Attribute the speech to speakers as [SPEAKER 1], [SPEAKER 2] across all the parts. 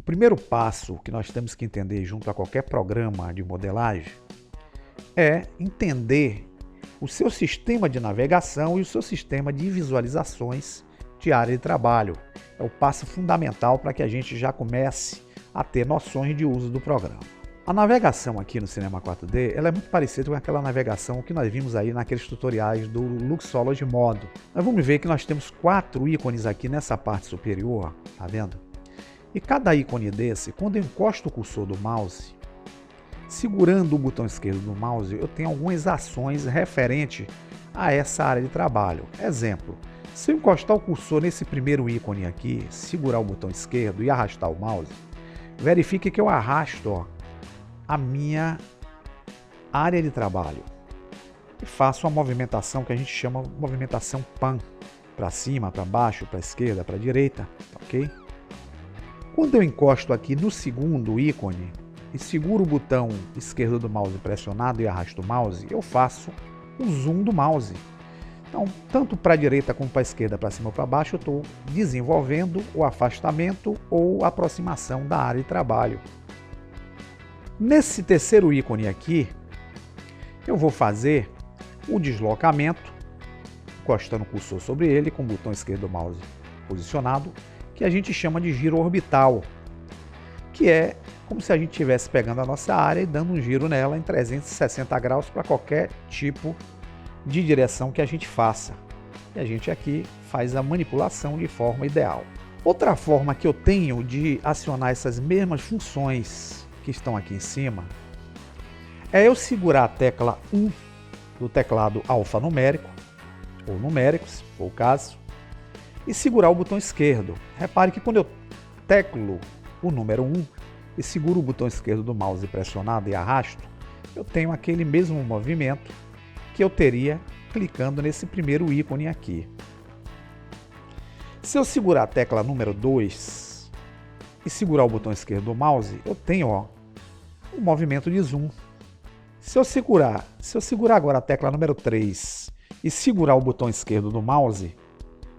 [SPEAKER 1] primeiro passo que nós temos que entender junto a qualquer programa de modelagem é entender o seu sistema de navegação e o seu sistema de visualizações de área de trabalho. É o passo fundamental para que a gente já comece a ter noções de uso do programa. A navegação aqui no Cinema 4D ela é muito parecida com aquela navegação que nós vimos aí naqueles tutoriais do Luxology Modo. Nós vamos ver que nós temos 4 ícones aqui nessa parte superior, tá vendo? E cada ícone desse, quando eu encosto o cursor do mouse, segurando o botão esquerdo do mouse, eu tenho algumas ações referentes a essa área de trabalho. Exemplo, se eu encostar o cursor nesse primeiro ícone aqui, segurar o botão esquerdo e arrastar o mouse, verifique que eu arrasto a minha área de trabalho e faço uma movimentação que a gente chama de movimentação pan, para cima, para baixo, para esquerda, para direita, ok? Quando eu encosto aqui no segundo ícone e seguro o botão esquerdo do mouse pressionado e arrasto o mouse, eu faço o zoom do mouse. Então, tanto para a direita como para a esquerda, para cima ou para baixo, eu estou desenvolvendo o afastamento ou aproximação da área de trabalho. Nesse terceiro ícone aqui, eu vou fazer o deslocamento, encostando o cursor sobre ele, com o botão esquerdo do mouse posicionado, que a gente chama de giro orbital, que é como se a gente estivesse pegando a nossa área e dando um giro nela em 360 graus para qualquer tipo de direção que a gente faça. E a gente aqui faz a manipulação de forma ideal. Outra forma que eu tenho de acionar essas mesmas funções que estão aqui em cima é eu segurar a tecla 1 do teclado alfanumérico, ou numérico, se for o caso, e segurar o botão esquerdo. Repare que quando eu teclo o número 1 e seguro o botão esquerdo do mouse pressionado e arrasto, eu tenho aquele mesmo movimento que eu teria clicando nesse primeiro ícone aqui. Se eu segurar a tecla número 2 e segurar o botão esquerdo do mouse, eu tenho o movimento de zoom. Se eu segurar agora a tecla número 3 e segurar o botão esquerdo do mouse,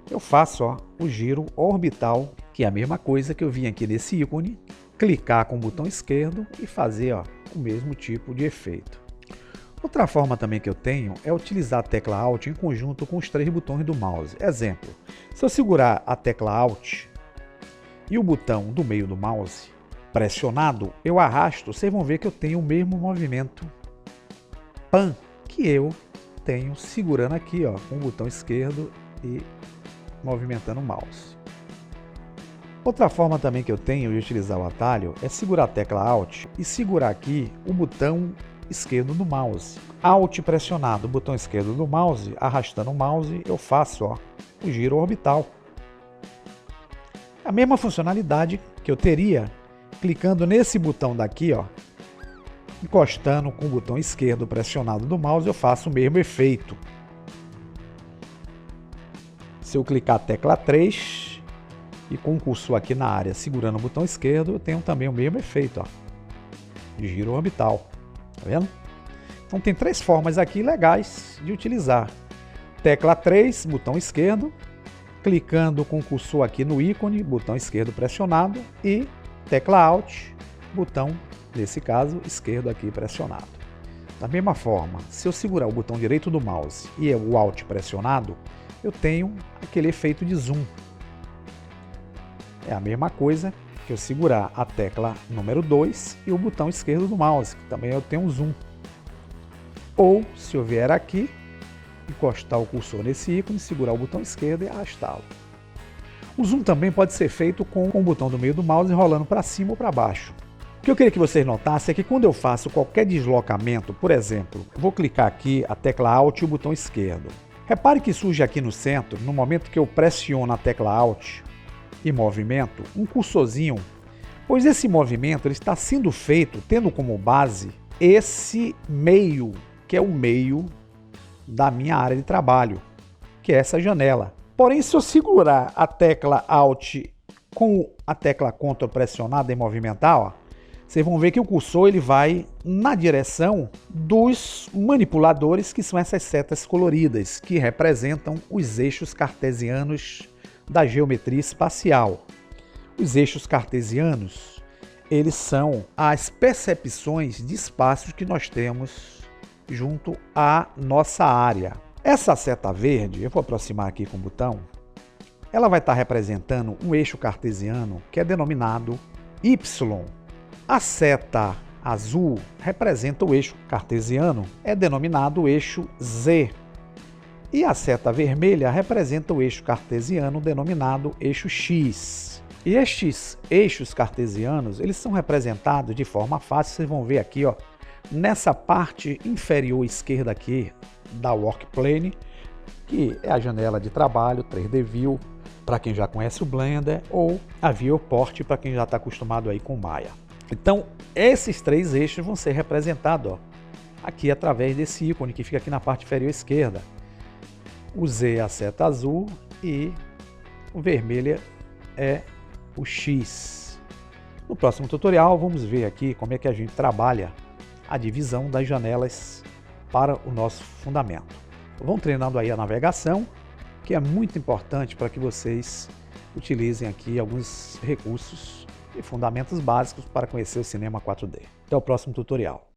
[SPEAKER 1] eu faço o giro orbital, que é a mesma coisa que eu vim aqui nesse ícone, clicar com o botão esquerdo e fazer o mesmo tipo de efeito. Outra forma também que eu tenho é utilizar a tecla Alt em conjunto com os 3 botões do mouse. Exemplo, se eu segurar a tecla Alt e o botão do meio do mouse pressionado, eu arrasto, vocês vão ver que eu tenho o mesmo movimento pan que eu tenho segurando aqui com o botão esquerdo e movimentando o mouse. Outra forma também que eu tenho de utilizar o atalho é segurar a tecla Alt e segurar aqui o botão esquerdo do mouse. Alt pressionado, o botão esquerdo do mouse, arrastando o mouse, eu faço o giro orbital. A mesma funcionalidade que eu teria clicando nesse botão daqui, encostando com o botão esquerdo pressionado do mouse, eu faço o mesmo efeito. Se eu clicar a tecla 3 e com o cursor aqui na área segurando o botão esquerdo, eu tenho também o mesmo efeito, de giro orbital. Tá vendo? Então tem 3 formas aqui legais de utilizar. Tecla 3, botão esquerdo, clicando com o cursor aqui no ícone, botão esquerdo pressionado, e tecla Alt, botão, nesse caso, esquerdo aqui pressionado. Da mesma forma, se eu segurar o botão direito do mouse e o Alt pressionado, eu tenho aquele efeito de zoom. É a mesma coisa que eu segurar a tecla número 2 e o botão esquerdo do mouse, que também eu tenho um zoom. Ou, se eu vier aqui, encostar o cursor nesse ícone, segurar o botão esquerdo e arrastá-lo. O zoom também pode ser feito com o botão do meio do mouse rolando para cima ou para baixo. O que eu queria que vocês notassem é que quando eu faço qualquer deslocamento, por exemplo, eu vou clicar aqui a tecla Alt e o botão esquerdo. Repare que surge aqui no centro, no momento que eu pressiono a tecla Alt e movimento, um cursorzinho, pois esse movimento ele está sendo feito tendo como base esse meio, que é o meio da minha área de trabalho, que é essa janela. Porém, se eu segurar a tecla Alt com a tecla Ctrl pressionada e movimentar, vocês vão ver que o cursor ele vai na direção dos manipuladores, que são essas setas coloridas, que representam os eixos cartesianos da geometria espacial. Os eixos cartesianos, eles são as percepções de espaços que nós temos junto à nossa área. Essa seta verde, eu vou aproximar aqui com o botão, ela vai estar representando um eixo cartesiano que é denominado Y. A seta azul representa o eixo cartesiano, é denominado eixo Z. E a seta vermelha representa o eixo cartesiano, denominado eixo X. E estes eixos cartesianos, eles são representados de forma fácil, vocês vão ver aqui, ó, nessa parte inferior esquerda aqui da Workplane, que é a janela de trabalho, 3D View, para quem já conhece o Blender, ou a Viewport, para quem já está acostumado aí com o Maya. Então, esses três eixos vão ser representados, ó, aqui através desse ícone que fica aqui na parte inferior esquerda. O Z é a seta azul e o vermelho é o X. No próximo tutorial, vamos ver aqui como é que a gente trabalha a divisão das janelas para o nosso fundamento. Vão treinando aí a navegação, que é muito importante para que vocês utilizem aqui alguns recursos e fundamentos básicos para conhecer o cinema 4D. Até o próximo tutorial.